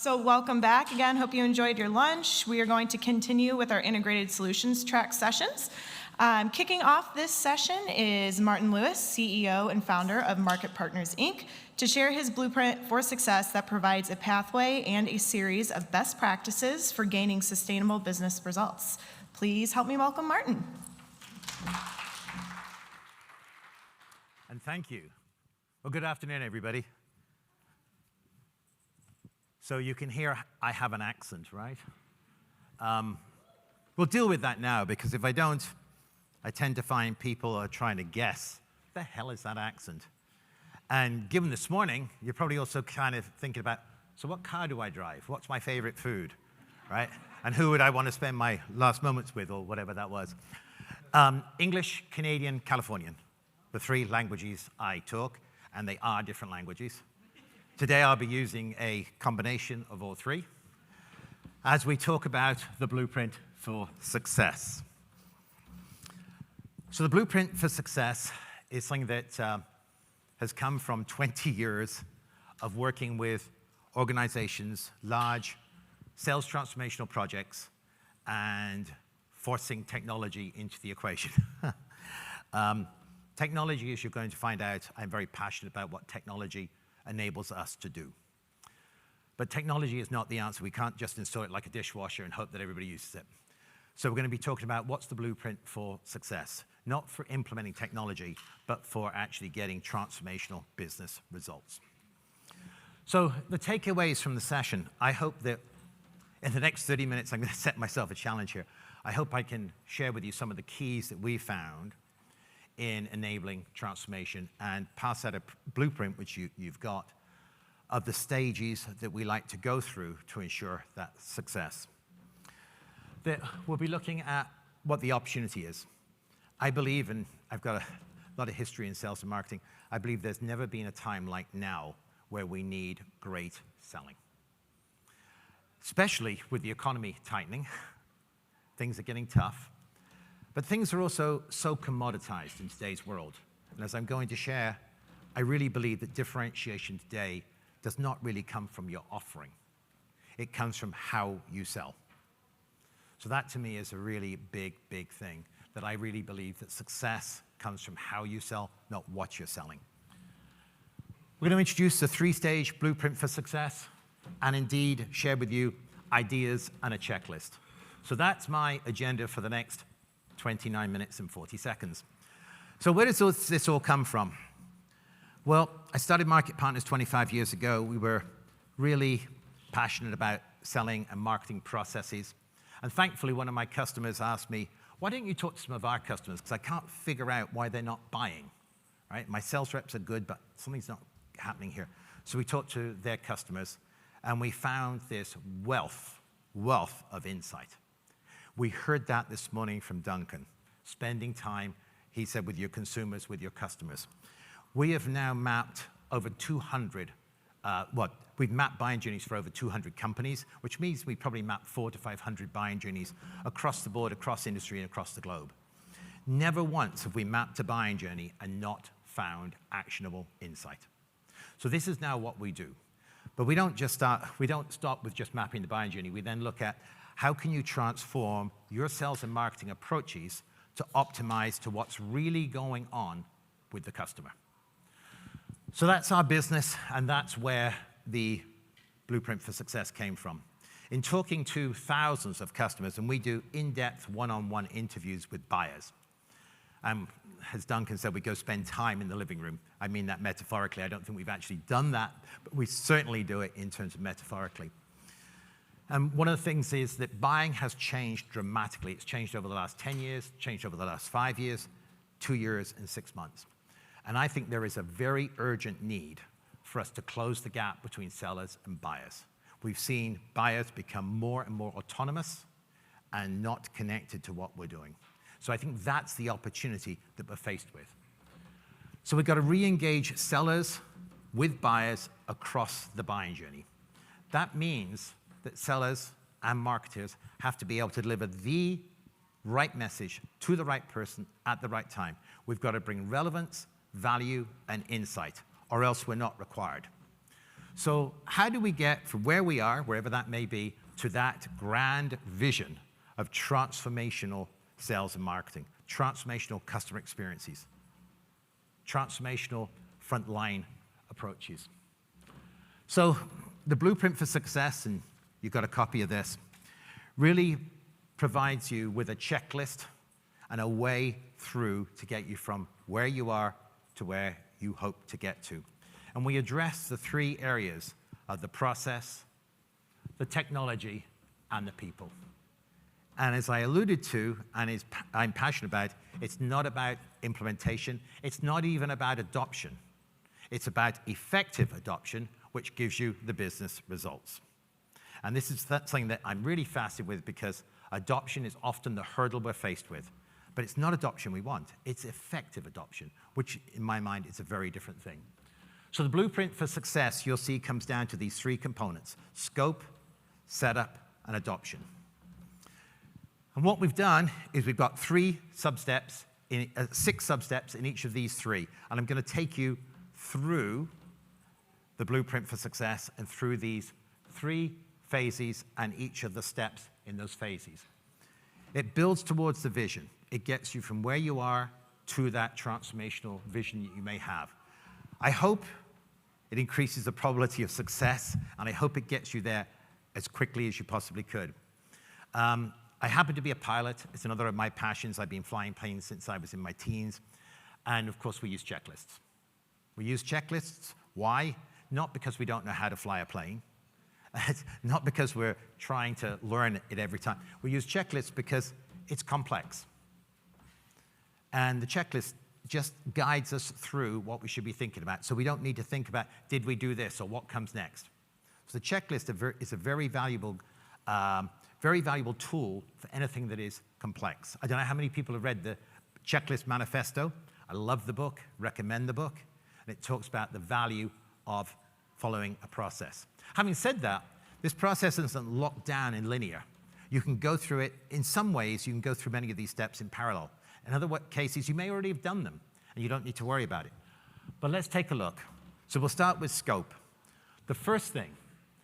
So welcome back again. Hope you enjoyed your lunch. We are going to continue with our integrated solutions track sessions. Kicking off this session is Martyn Lewis, CEO and founder of Market Partners, Inc., to share his blueprint for success that provides a pathway and a series of best practices for gaining sustainable business results. Please help me welcome Martyn. And thank you. Well, good afternoon, everybody. So you can hear I have an accent, right? We'll deal with that now, because if I don't, I tend to find people are trying to guess, what the hell is that accent? And given this morning, you're probably also kind of thinking about, so what car do I drive? What's my favorite food, right? And who would I want to spend my last moments with, or whatever that was? English, Canadian, Californian, the three languages I talk, and they are different languages. Today I'll be using a combination of all three as we talk about the blueprint for success. So the blueprint for success is something that has come from 20 years of working with organizations, large sales transformational projects, and forcing technology into the equation. Technology, as you're going to find out, I'm very passionate about what technology enables us to do. But technology is not the answer. We can't just install it like a dishwasher and hope that everybody uses it. So we're going to be talking about what's the blueprint for success, not for implementing technology, but for actually getting transformational business results. So the takeaways from the session, I hope that in the next 30 minutes, I'm going to set myself a challenge here. I hope I can share with you some of the keys that we found in enabling transformation and pass out a blueprint, which you've got, of the stages that we like to go through to ensure that success. That we'll be looking at what the opportunity is. I believe, and I've got a lot of history in sales and marketing, I believe there's never been a time like now where we need great selling. Especially with the economy tightening, things are getting tough. But things are also so commoditized in today's world. And as I'm going to share, I really believe that differentiation today does not really come from your offering. It comes from how you sell. So that to me is a really big, big thing, that I really believe that success comes from how you sell, not what you're selling. We're going to introduce the three-stage blueprint for success, and indeed share with you ideas and a checklist. So that's my agenda for the next 29 minutes and 40 seconds. So where does this all come from? Well, I started Market Partners 25 years ago. We were really passionate about selling and marketing processes. And thankfully, one of my customers asked me, why don't you talk to some of our customers? Because I can't figure out why they're not buying, right? My sales reps are good, but something's not happening here. So we talked to their customers, and we found this wealth of insight. We heard that this morning from Duncan, spending time, he said, with your consumers, with your customers. We have now mapped over 200, we've mapped buying journeys for over 200 companies, which means we probably mapped 400 to 500 buying journeys across the board, across industry, and across the globe. Never once have we mapped a buying journey and not found actionable insight. So this is now what we do. But we don't stop with just mapping the buying journey. We then look at how can you transform your sales and marketing approaches to optimize to what's really going on with the customer. So that's our business, and that's where the blueprint for success came from. In talking to thousands of customers, and we do in-depth one-on-one interviews with buyers. As Duncan said, we go spend time in the living room. I mean that metaphorically. I don't think we've actually done that, but we certainly do it in terms of metaphorically. And one of the things is that buying has changed dramatically. It's changed over the last 10 years, changed over the last 5 years, 2 years, and 6 months. And I think there is a very urgent need for us to close the gap between sellers and buyers. We've seen buyers become more and more autonomous and not connected to what we're doing. So I think that's the opportunity that we're faced with. So we've got to re-engage sellers with buyers across the buying journey. That means that sellers and marketers have to be able to deliver the right message to the right person at the right time. We've got to bring relevance, value, and insight, or else we're not required. So how do we get from where we are, wherever that may be, to that grand vision of transformational sales and marketing, transformational customer experiences, transformational frontline approaches? So the blueprint for success, and you've got a copy of this, really provides you with a checklist and a way through to get you from where you are to where you hope to get to. And we address the 3 areas of the process, the technology, and the people. And as I alluded to, and I'm passionate about, it's not about implementation. It's not even about adoption. It's about effective adoption, which gives you the business results. And this is something that I'm really fascinated with, because adoption is often the hurdle we're faced with. But it's not adoption we want. It's effective adoption, which in my mind is a very different thing. So the blueprint for success, you'll see, comes down to these 3 components: scope, setup, and adoption. And what we've done is we've got 6 sub-steps in each of these 3. And I'm going to take you through the blueprint for success and through these 3 phases and each of the steps in those phases. It builds towards the vision. It gets you from where you are to that transformational vision that you may have. I hope it increases the probability of success, and I hope it gets you there as quickly as you possibly could. I happen to be a pilot. It's another of my passions. I've been flying planes since I was in my teens. And of course, we use checklists. We use checklists. Why? Not because we don't know how to fly a plane. It's not because we're trying to learn it every time. We use checklists because it's complex. And the checklist just guides us through what we should be thinking about. So we don't need to think about, did we do this, or what comes next? So the checklist is a very valuable tool for anything that is complex. I don't know how many people have read the Checklist Manifesto. I love the book, recommend the book. And it talks about the value of following a process. Having said that, this process isn't locked down and linear. You can go through it, in some ways, you can go through many of these steps in parallel. In other cases, you may already have done them, and you don't need to worry about it. But let's take a look. So we'll start with scope. The first thing,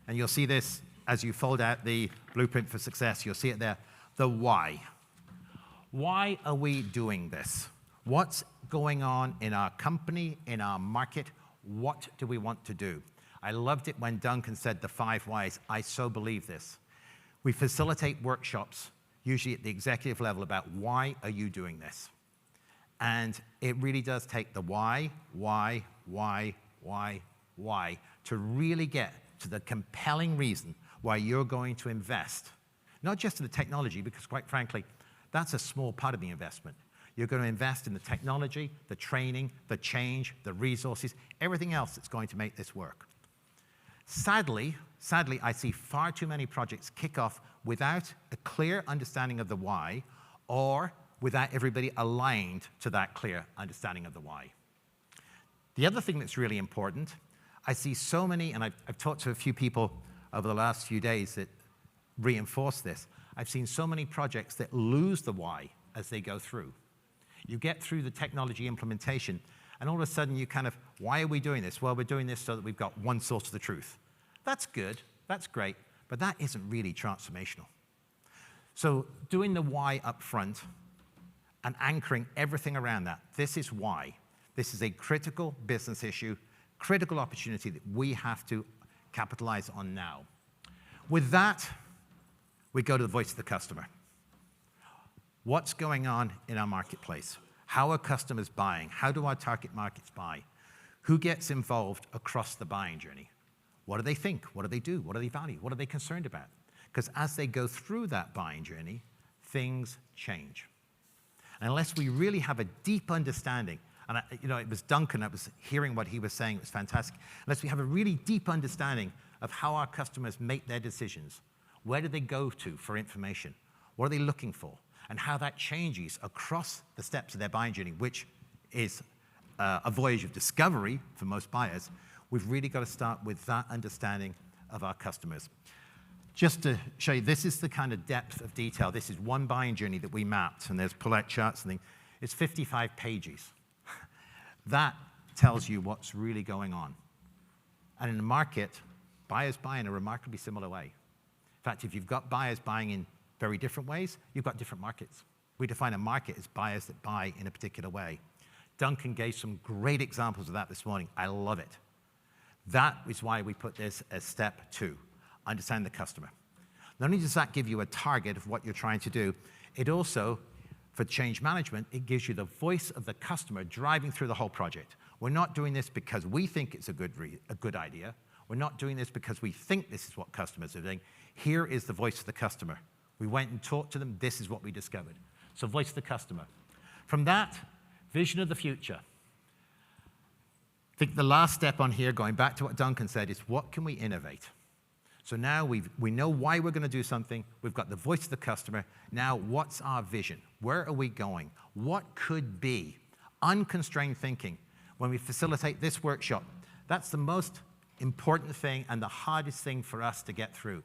and you'll see this as you fold out the blueprint for success, you'll see it there, the why. Why are we doing this? What's going on in our company, in our market? What do we want to do? I loved it when Duncan said the 5 whys. I so believe this. We facilitate workshops, usually at the executive level, about why are you doing this? And it really does take the why, to really get to the compelling reason why you're going to invest. Not just in the technology, because quite frankly, that's a small part of the investment. You're going to invest in the technology, the training, the change, the resources, everything else that's going to make this work. Sadly, I see far too many projects kick off without a clear understanding of the why, or without everybody aligned to that clear understanding of the why. The other thing that's really important, I see so many, and I've talked to a few people over the last few days that reinforce this. I've seen so many projects that lose the why as they go through. You get through the technology implementation, and all of a sudden you kind of, why are we doing this? Well, we're doing this so that we've got one source of the truth. That's good, that's great, but that isn't really transformational. So doing the why up front and anchoring everything around that, this is why. This is a critical business issue, critical opportunity that we have to capitalize on now. With that, we go to the voice of the customer. What's going on in our marketplace? How are customers buying? How do our target markets buy? Who gets involved across the buying journey? What do they think? What do they do? What do they value? What are they concerned about? Because as they go through that buying journey, things change. And unless we really have a deep understanding, and it was Duncan, I was hearing what he was saying, it was fantastic. Unless we have a really deep understanding of how our customers make their decisions, where do they go to for information? What are they looking for? And how that changes across the steps of their buying journey, which is a voyage of discovery for most buyers, we've really got to start with that understanding of our customers. Just to show you, this is the kind of depth of detail. This is one buying journey that we mapped, and there's pull-out charts and things. It's 55 pages. That tells you what's really going on. And in the market, buyers buy in a remarkably similar way. In fact, if you've got buyers buying in very different ways, you've got different markets. We define a market as buyers that buy in a particular way. Duncan gave some great examples of that this morning. I love it. That is why we put this as step 2, understand the customer. Not only does that give you a target of what you're trying to do, it also, for change management, it gives you the voice of the customer driving through the whole project. We're not doing this because we think it's a good idea. We're not doing this because we think this is what customers are doing. Here is the voice of the customer. We went and talked to them. This is what we discovered. So voice of the customer. From that, vision of the future. I think the last step on here, going back to what Duncan said, is what can we innovate? So now we know why we're going to do something. We've got the voice of the customer. Now, what's our vision? Where are we going? What could be? Unconstrained thinking. When we facilitate this workshop, that's the most important thing and the hardest thing for us to get through.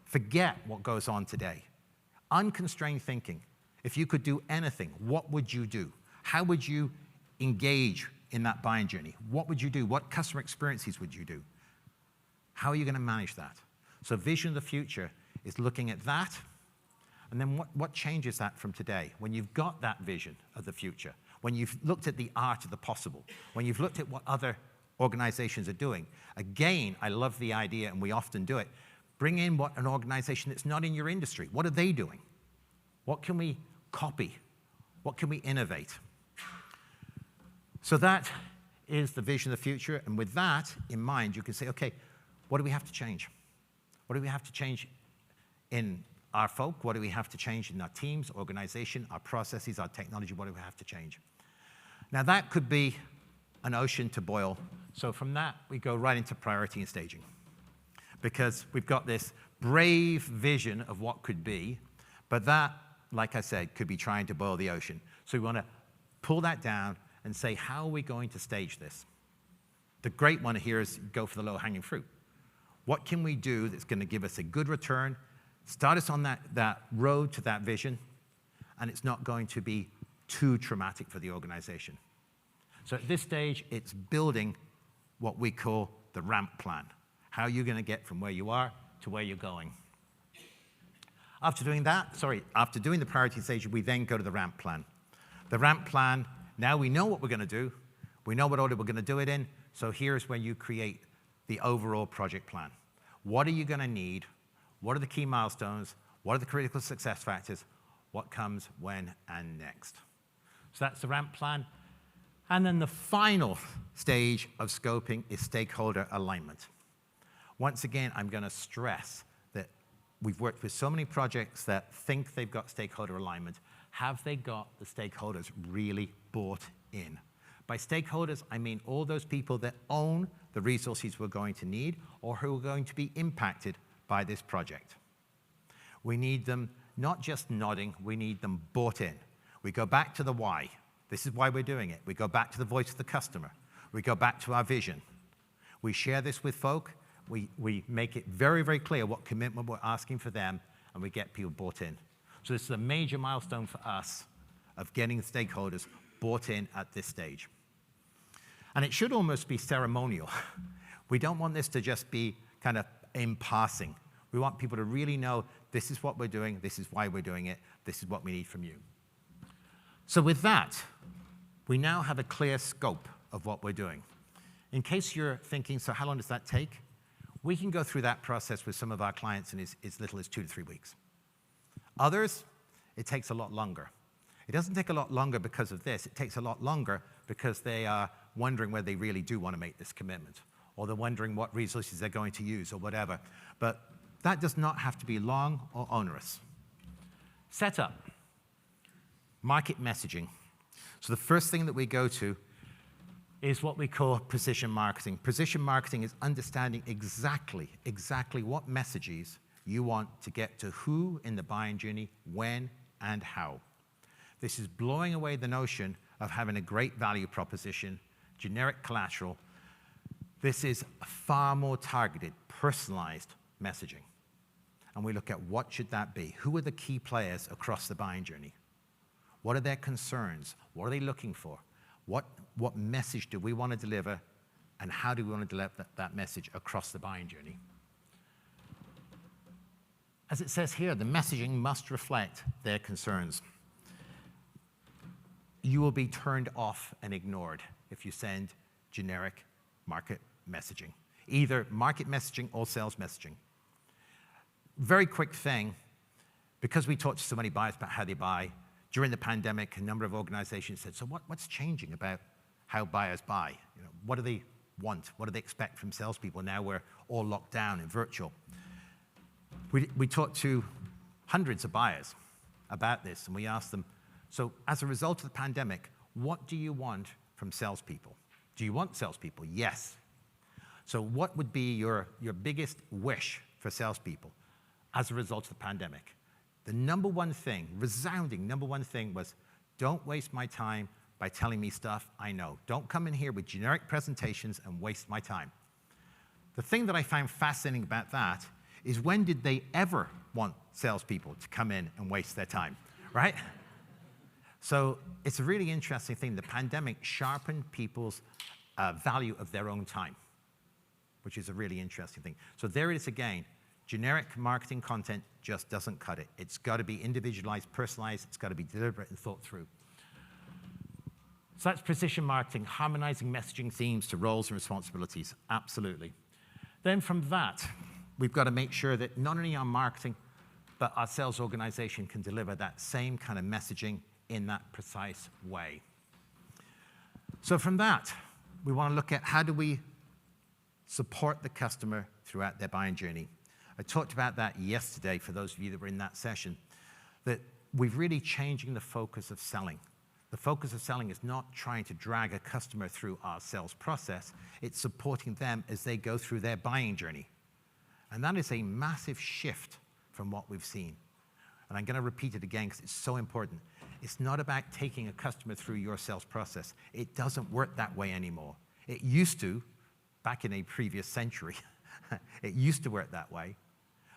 Forget what goes on today. Unconstrained thinking. If you could do anything, what would you do? How would you engage in that buying journey? What would you do? What customer experiences would you do? How are you going to manage that? So vision of the future is looking at that, and then what changes that from today? When you've got that vision of the future, when you've looked at the art of the possible, when you've looked at what other organizations are doing. Again, I love the idea, and we often do it. Bring in what an organization that's not in your industry. What are they doing? What can we copy? What can we innovate? So that is the vision of the future, and with that in mind, you can say, okay, what do we have to change? What do we have to change in our folk? What do we have to change in our teams, organization, our processes, our technology? What do we have to change? Now, that could be an ocean to boil. So from that, we go right into priority and staging. Because we've got this brave vision of what could be, but that, like I said, could be trying to boil the ocean. So we want to pull that down and say, how are we going to stage this? The great one here is go for the low-hanging fruit. What can we do that's going to give us a good return, start us on that road to that vision, and it's not going to be too traumatic for the organization? So at this stage, it's building what we call the ramp plan. How you're going to get from where you are to where you're going. After doing the priority stage, we then go to the ramp plan. The ramp plan, now we know what we're going to do. We know what order we're going to do it in. So here's where you create the overall project plan. What are you going to need? What are the key milestones? What are the critical success factors? What comes when and next? So that's the ramp plan. And then the final stage of scoping is stakeholder alignment. Once again, I'm going to stress that we've worked with so many projects that think they've got stakeholder alignment. Have they got the stakeholders really bought in? By stakeholders, I mean all those people that own the resources we're going to need or who are going to be impacted by this project. We need them not just nodding, we need them bought in. We go back to the why. This is why we're doing it. We go back to the voice of the customer. We go back to our vision. We share this with folk. We make it very, very clear what commitment we're asking for them, and we get people bought in. So this is a major milestone for us of getting stakeholders bought in at this stage. And it should almost be ceremonial. We don't want this to just be kind of in passing. We want people to really know this is what we're doing, this is why we're doing it, this is what we need from you. So with that, we now have a clear scope of what we're doing. In case you're thinking, so how long does that take? We can go through that process with some of our clients in as little as 2 to 3 weeks. Others, it takes a lot longer. It doesn't take a lot longer because of this. It takes a lot longer because they are wondering whether they really do want to make this commitment, or they're wondering what resources they're going to use or whatever. But that does not have to be long or onerous. Setup. Market messaging. So the first thing that we go to is what we call precision marketing. Precision marketing is understanding exactly what messages you want to get to who in the buying journey, when, and how. This is blowing away the notion of having a great value proposition, generic collateral. This is far more targeted, personalized messaging. And we look at what should that be? Who are the key players across the buying journey? What are their concerns? What are they looking for? What message do we want to deliver and how do we want to deliver that message across the buying journey. As it says here, the messaging must reflect their concerns. You will be turned off and ignored if you send generic market messaging, either market messaging or sales messaging. Very quick thing, because we talked to so many buyers about how they buy, during the pandemic, a number of organizations said, so what's changing about how buyers buy? You know, what do they want? What do they expect from salespeople now we're all locked down and virtual? We talked to hundreds of buyers about this, and we asked them, so as a result of the pandemic, what do you want from salespeople? Do you want salespeople? Yes. So what would be your biggest wish for salespeople as a result of the pandemic? The number one thing, resounding number one thing was, don't waste my time by telling me stuff I know. Don't come in here with generic presentations and waste my time. The thing that I found fascinating about that is, when did they ever want salespeople to come in and waste their time, right? So it's a really interesting thing. The pandemic sharpened people's value of their own time, which is a really interesting thing. So there it is again. Generic marketing content just doesn't cut it. It's got to be individualized, personalized. It's got to be deliberate and thought through. So that's precision marketing, harmonizing messaging themes to roles and responsibilities. Absolutely. Then from that, we've got to make sure that not only our marketing, but our sales organization can deliver that same kind of messaging in that precise way. So from that, we want to look at how do we support the customer throughout their buying journey. I talked about that yesterday for those of you that were in that session, that we're really changing the focus of selling. The focus of selling is not trying to drag a customer through our sales process, it's supporting them as they go through their buying journey. And that is a massive shift from what we've seen. And I'm going to repeat it again because it's so important. It's not about taking a customer through your sales process. It doesn't work that way anymore. It used to, back in a previous century, it used to work that way,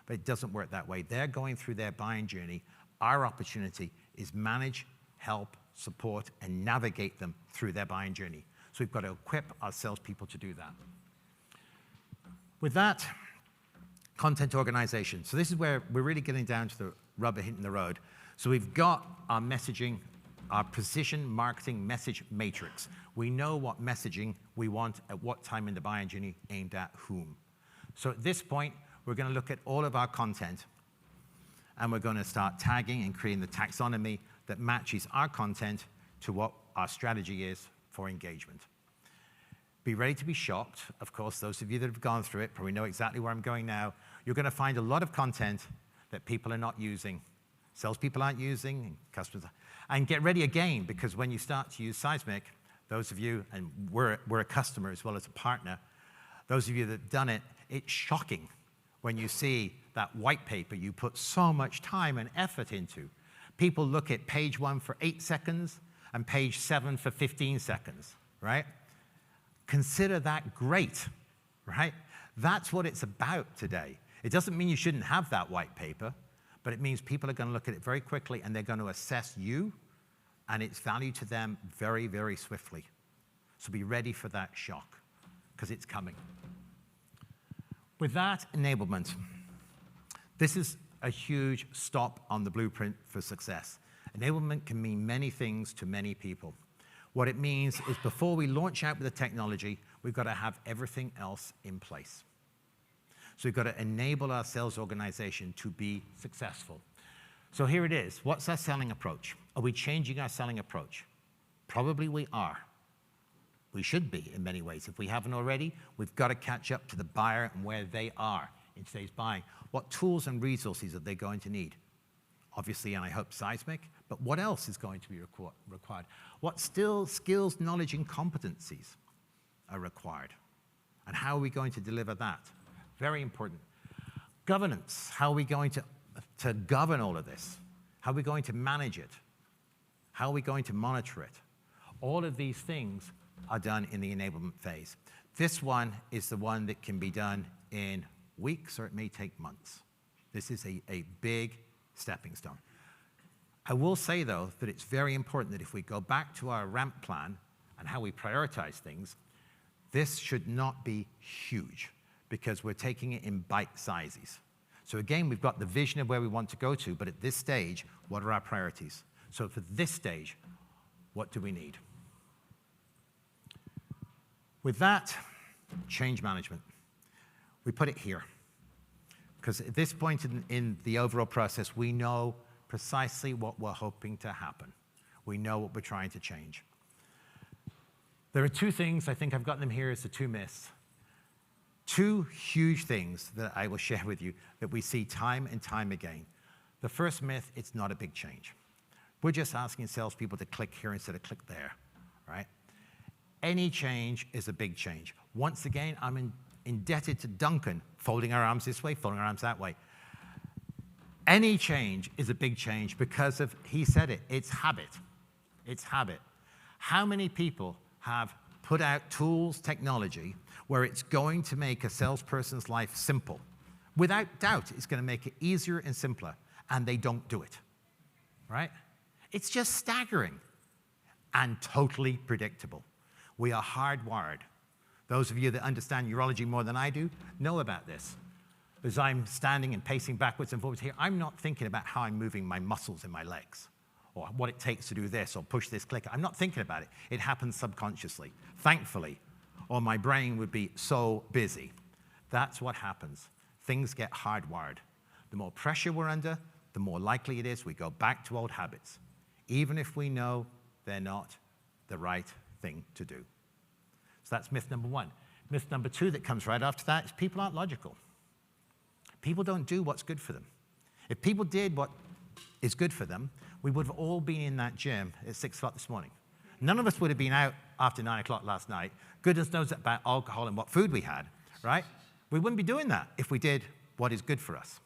but it doesn't work that way. They're going through their buying journey. Our opportunity is manage, help, support, and navigate them through their buying journey. So we've got to equip our salespeople to do that. With that, content organization. So this is where we're really getting down to the rubber hitting the road. So we've got our messaging, our precision marketing message matrix. We know what messaging we want at what time in the buying journey, aimed at whom. So at this point, we're going to look at all of our content, and we're going to start tagging and creating the taxonomy that matches our content to what our strategy is for engagement. Be ready to be shocked. Of course, those of you that have gone through it probably know exactly where I'm going now. You're going to find a lot of content that people are not using. Salespeople aren't using, and customers are. And get ready again, because when you start to use Seismic, those of you, and we're a customer as well as a partner, those of you that have done it, it's shocking when you see that white paper you put so much time and effort into. People look at page 1 for 8 seconds and page 7 for 15 seconds, right? Consider that great, right? That's what it's about today. It doesn't mean you shouldn't have that white paper, but it means people are going to look at it very quickly and they're going to assess you and its value to them very, very swiftly. So be ready for that shock, because it's coming. With that, enablement. This is a huge stop on the blueprint for success. Enablement can mean many things to many people. What it means is, before we launch out with the technology, we've got to have everything else in place. So we've got to enable our sales organization to be successful. So here it is. What's our selling approach? Are we changing our selling approach? Probably we are. We should be in many ways. If we haven't already, we've got to catch up to the buyer and where they are in today's buying. What tools and resources are they going to need? Obviously, and I hope Seismic, but what else is going to be required? What skills, knowledge, and competencies are required? And how are we going to deliver that? Very important. Governance. How are we going to govern all of this? How are we going to manage it? How are we going to monitor it? All of these things are done in the enablement phase. This one is the one that can be done in weeks, or it may take months. This is a big stepping stone. I will say, though, that it's very important that if we go back to our ramp plan and how we prioritize things, This should not be huge because we're taking it in bite sizes. So again, we've got the vision of where we want to go to, but at this stage, what are our priorities? So for this stage, what do we need? With that, change management. We put it here. Because at this point in the overall process, we know precisely what we're hoping to happen. We know what we're trying to change. There are two things, I think I've got them here as the two myths. Two huge things that I will share with you that we see time and time again. The first myth, it's not a big change. We're just asking salespeople to click here instead of click there, right? Any change is a big change. Once again, I'm indebted to Duncan, folding our arms this way, folding our arms that way. Any change is a big change because of, he said it, it's habit. It's habit. How many people have put out tools, technology, where it's going to make a salesperson's life simple? Without doubt, it's going to make it easier and simpler, and they don't do it, right? It's just staggering and totally predictable. We are hardwired. Those of you that understand urology more than I do know about this. As I'm standing and pacing backwards and forwards here, I'm not thinking about how I'm moving my muscles in my legs or what it takes to do this or push this clicker. I'm not thinking about it. It happens subconsciously, thankfully, or my brain would be so busy. That's what happens. Things get hardwired. The more pressure we're under, the more likely it is we go back to old habits, even if we know they're not the right thing to do. So that's myth number one. Myth number two that comes right after that is people aren't logical. People don't do what's good for them. If people did what is good for them, we would have all been in that gym at 6 o'clock this morning. None of us would have been out after 9 o'clock last night. Goodness knows about alcohol and what food we had, right? We wouldn't be doing that if we did what is good for us.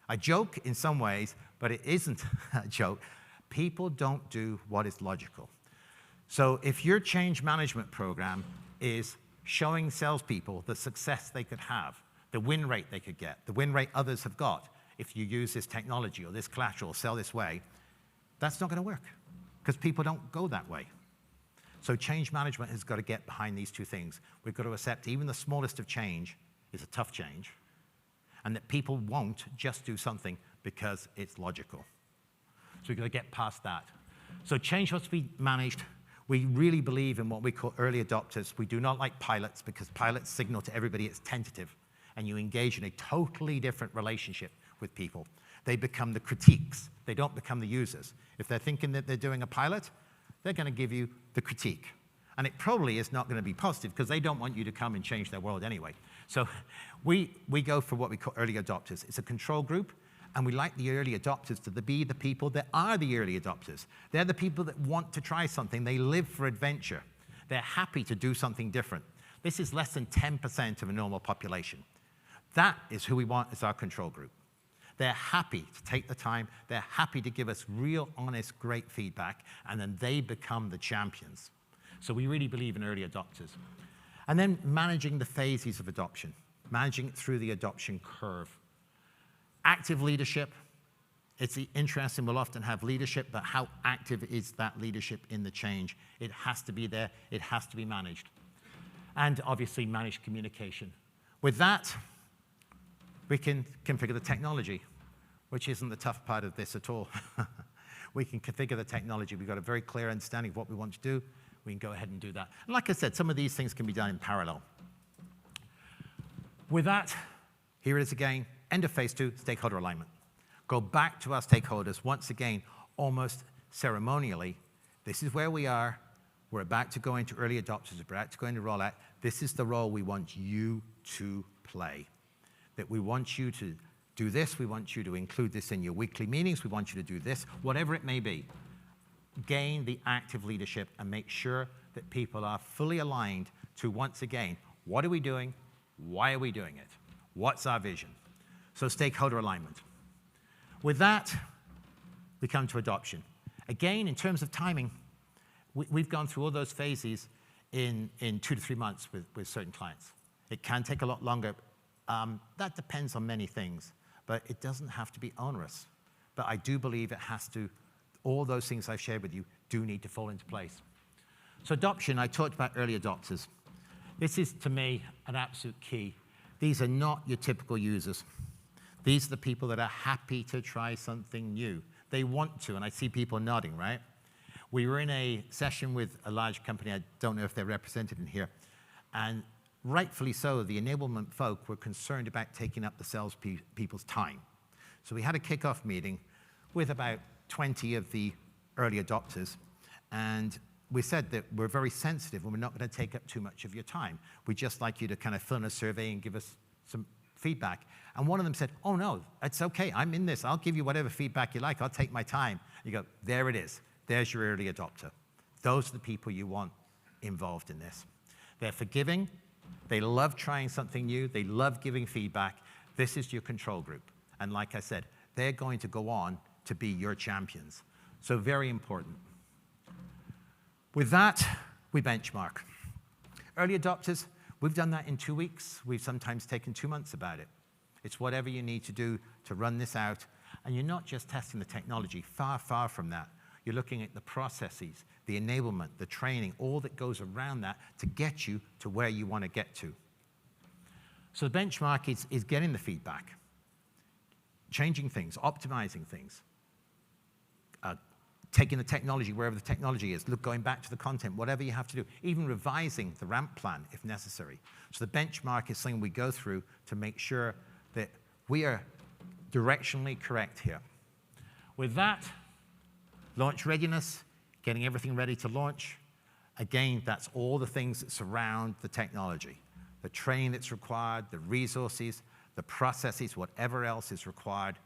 I joke in some ways, but it isn't a joke. People don't do what is logical. So if your change management program is showing salespeople the success they could have, the win rate they could get, the win rate others have got if you use this technology or this collateral, sell this way, that's not going to work because people don't go that way. So change management has got to get behind these two things. We've got to accept even the smallest of change is a tough change, and that people won't just do something because it's logical. So we've got to get past that. So change has to be managed. We really believe in what we call early adopters. We do not like pilots because pilots signal to everybody it's tentative, and you engage in a totally different relationship with people. They become the critiques. They don't become the users. If they're thinking that they're doing a pilot, they're going to give you the critique. And it probably is not going to be positive because they don't want you to come and change their world anyway. So we go for what we call early adopters. It's a control group, and we like the early adopters to be the people that are the early adopters. They're the people that want to try something. They live for adventure. They're happy to do something different. This is less than 10% of a normal population. That is who we want as our control group. They're happy to take the time. They're happy to give us real, honest, great feedback, and then they become the champions. So we really believe in early adopters. And then managing the phases of adoption, managing it through the adoption curve. Active leadership, it's interesting, we'll often have leadership, but how active is that leadership in the change? It has to be there, it has to be managed. And obviously managed communication. With that, we can configure the technology, which isn't the tough part of this at all. We can configure the technology. We've got a very clear understanding of what we want to do. We can go ahead and do that. And like I said, some of these things can be done in parallel. With that, here it is again, end of phase 2, stakeholder alignment. Go back to our stakeholders once again, almost ceremonially. This is where we are. We're about to go into early adopters. We're about to go into rollout. This is the role we want you to play. That we want you to do this, we want you to include this in your weekly meetings, we want you to do this, whatever it may be. Gain the active leadership and make sure that people are fully aligned to, once again, what are we doing, why are we doing it, what's our vision? So stakeholder alignment. With that, we come to adoption. Again, in terms of timing, we've gone through all those phases in 2 to 3 months with certain clients. It can take a lot longer. That depends on many things, but it doesn't have to be onerous. But I do believe it has to, all those things I've shared with you do need to fall into place. So adoption, I talked about early adopters. This is, to me, an absolute key. These are not your typical users. These are the people that are happy to try something new. They want to, and I see people nodding, right? We were in a session with a large company. I don't know if they're represented in here. And rightfully so, the enablement folk were concerned about taking up the sales people's time. So we had a kickoff meeting with about 20 of the early adopters. And we said that we're very sensitive and we're not going to take up too much of your time. We'd just like you to kind of fill in a survey and give us some feedback. And one of them said, oh, no, it's OK. I'm in this. I'll give you whatever feedback you like. I'll take my time. You go, there it is. There's your early adopter. Those are the people you want involved in this. They're forgiving. They love trying something new. They love giving feedback. This is your control group. And like I said, they're going to go on to be your champions. So very important. With that, we benchmark. Early adopters, we've done that in 2 weeks. We've sometimes taken 2 months about it. It's whatever you need to do to run this out. And you're not just testing the technology. Far, far from that. You're looking at the processes, the enablement, the training, all that goes around that to get you to where you want to get to. So the benchmark is getting the feedback, changing things, optimizing things, taking the technology wherever the technology is, going back to the content, whatever you have to do, even revising the ramp plan if necessary. So the benchmark is something we go through to make sure that we are directionally correct here. With that, launch readiness, getting everything ready to launch. Again, that's all the things that surround the technology. The training that's required, the resources, the processes, whatever else is required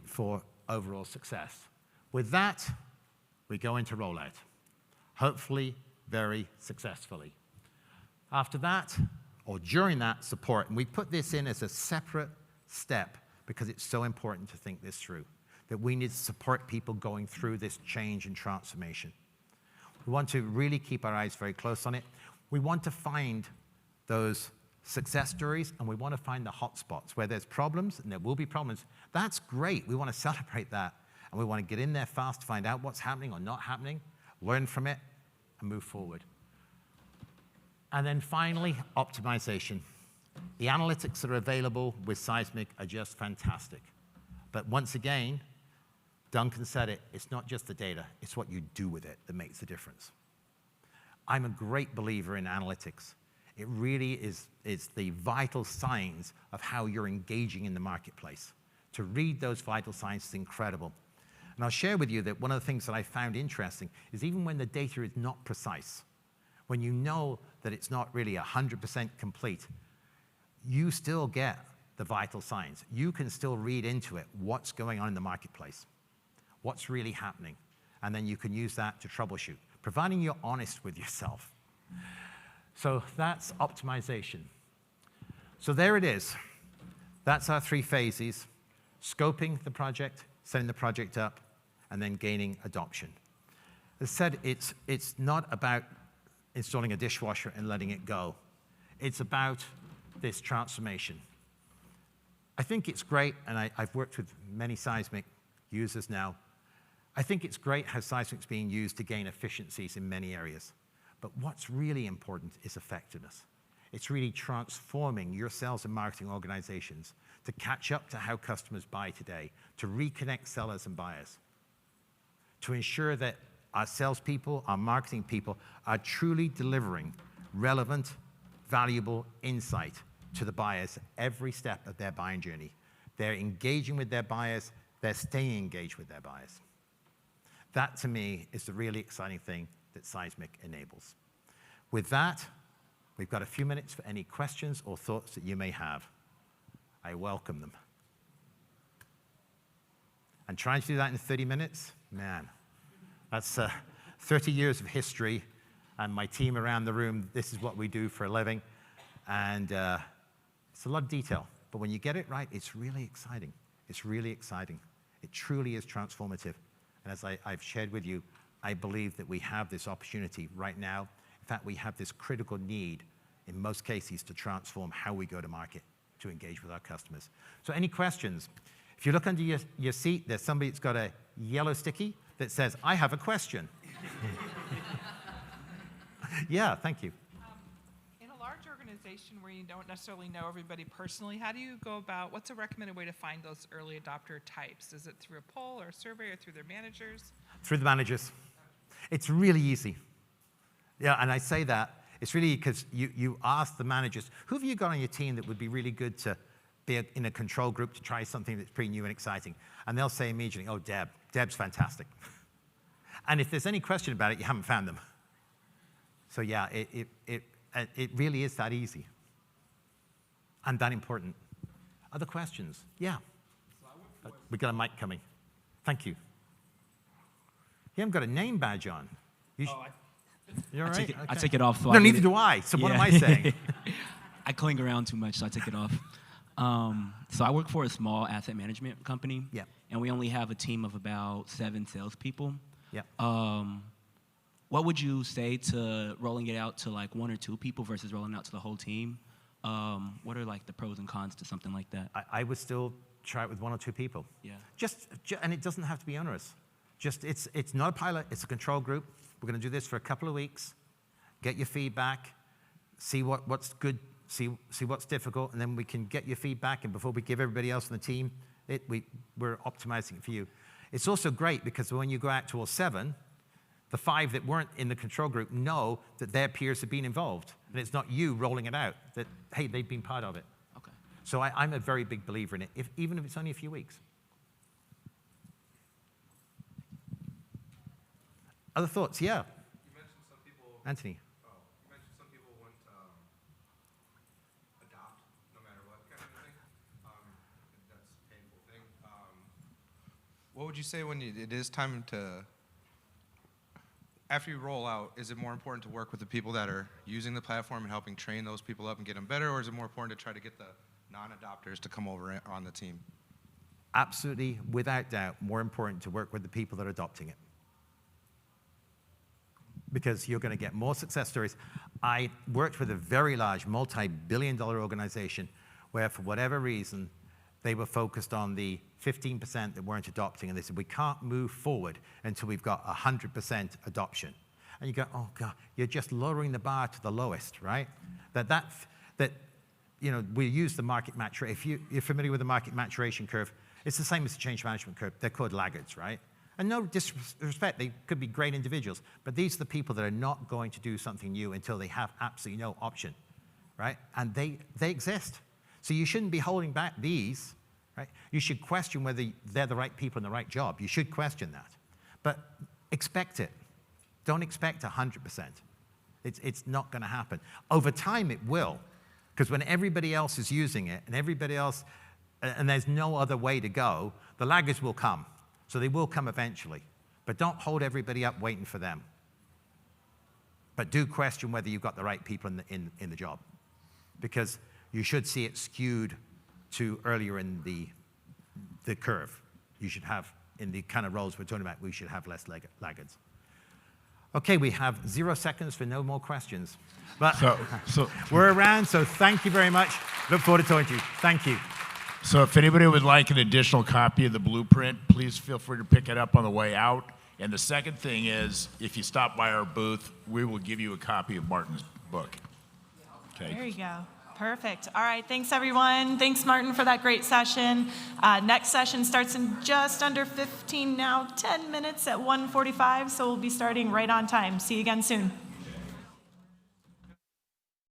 for overall success. With that, we go into rollout, hopefully very successfully. After that, or during that, support. And we put this in as a separate step because it's so important to think this through, that we need to support people going through this change and transformation. We want to really keep our eyes very close on it. We want to find those success stories, and we want to find the hot spots where there's problems, and there will be problems. That's great. We want to celebrate that. And we want to get in there fast, find out what's happening or not happening, learn from it, and move forward. And then finally, optimization. The analytics that are available with Seismic are just fantastic. But once again, Duncan said it, it's not just the data, it's what you do with it that makes the difference. I'm a great believer in analytics. It really is the vital signs of how you're engaging in the marketplace. To read those vital signs is incredible. And I'll share with you that one of the things that I found interesting is even when the data is not precise, when you know that it's not really 100% complete, you still get the vital signs. You can still read into it what's going on in the marketplace, what's really happening, and then you can use that to troubleshoot, providing you're honest with yourself. So that's optimization. So there it is. That's our 3 phases: scoping the project, setting the project up, and then gaining adoption. As I said, it's not about installing a dishwasher and letting it go. It's about this transformation. I think it's great, and I've worked with many Seismic users now. I think it's great how Seismic's being used to gain efficiencies in many areas. But what's really important is effectiveness. It's really transforming your sales and marketing organizations to catch up to how customers buy today, to reconnect sellers and buyers, to ensure that our salespeople, our marketing people are truly delivering relevant, valuable insight to the buyers every step of their buying journey. They're engaging with their buyers. They're staying engaged with their buyers. That, to me, is the really exciting thing that Seismic enables. With that, we've got a few minutes for any questions or thoughts that you may have. I welcome them. And trying to do that in 30 minutes, man, that's 30 years of history, and my team around the room, this is what we do for a living. And it's a lot of detail, but when you get it right, it's really exciting. It's really exciting. It truly is transformative. And as I've shared with you, I believe that we have this opportunity right now. In fact, we have this critical need, in most cases, to transform how we go to market to engage with our customers. So any questions? If you look under your seat, there's somebody that's got a yellow sticky that says, I have a question. Yeah, thank you. In a organization where you don't necessarily know everybody personally, how do you go about, what's a recommended way to find those early adopter types? Is it through a poll or a survey or through their managers? Through the managers. It's really easy. Yeah, and I say that, it's really because you ask the managers, who have you got on your team that would be really good to be in a control group to try something that's pretty new and exciting? And they'll say immediately, oh, Deb. Deb's fantastic. And if there's any question about it, you haven't found them. So yeah, it really is that easy and that important. Other questions? Yeah. We got a mic coming. Thank you. You haven't got a name badge on. You're all right? I take it off. So no, neither do I. So what am I saying? I cling around too much, so I take it off. So I work for a small asset management company. Yeah. And we only have a team of about 7 salespeople. Yeah. What would you say to rolling it out to like 1 or 2 people versus rolling out to the whole team? What are like the pros and cons to something like that? I would still try it with 1 or 2 people. Yeah. And it doesn't have to be onerous. It's not a pilot, it's a control group. We're going to do this for a couple of weeks, get your feedback, see what's good, see what's difficult, and then we can get your feedback, and before we give everybody else in the team, we're optimizing it for you. It's also great because when you go out to all 7, the 5 that weren't in the control group know that their peers have been involved, and it's not you rolling it out, that, hey, they've been part of it. Okay. So I'm a very big believer in it, even if it's only a few weeks. Other thoughts? Yeah. You mentioned some people. Anthony. Oh, you mentioned some people wouldn't adopt no matter what kind of thing. That's a painful thing. What would you say when it is time to, after you roll out, is it more important to work with the people that are using the platform and helping train those people up and get them better, or is it more important to try to get the non-adopters to come over on the team? Absolutely, without doubt, more important to work with the people that are adopting it. Because you're going to get more success stories. I worked with a very large, multi-billion-dollar organization where, for whatever reason, they were focused on the 15% that weren't adopting, and they said, we can't move forward until we've got 100% adoption. And you go, oh, God, you're just lowering the bar to the lowest, right? That you know, we use the market maturation. If you're familiar with the market maturation curve, it's the same as the change management curve. They're called laggards, right? And no disrespect, they could be great individuals, but these are the people that are not going to do something new until they have absolutely no option, right? And they exist. So you shouldn't be holding back these, right? You should question whether they're the right people in the right job. You should question that. But expect it. Don't expect 100%. It's not going to happen. Over time, it will, because when everybody else is using it and everybody else, and there's no other way to go, the laggards will come. So they will come eventually. But don't hold everybody up waiting for them. But do question whether you've got the right people in the job. Because you should see it skewed to earlier in the curve. You should have, in the kind of roles we're talking about, we should have less laggards. Okay, we have 0 seconds for no more questions. But so we're around, so thank you very much. Look forward to talking to you. Thank you. So if anybody would like an additional copy of the blueprint, please feel free to pick it up on the way out. And the second thing is, if you stop by our booth, we will give you a copy of Martyn's book. Okay. There you go. Perfect. All right. Thanks, everyone. Thanks, Martyn, for that great session. Next session starts in just under 10 minutes at 1:45, so we'll be starting right on time. See you again soon.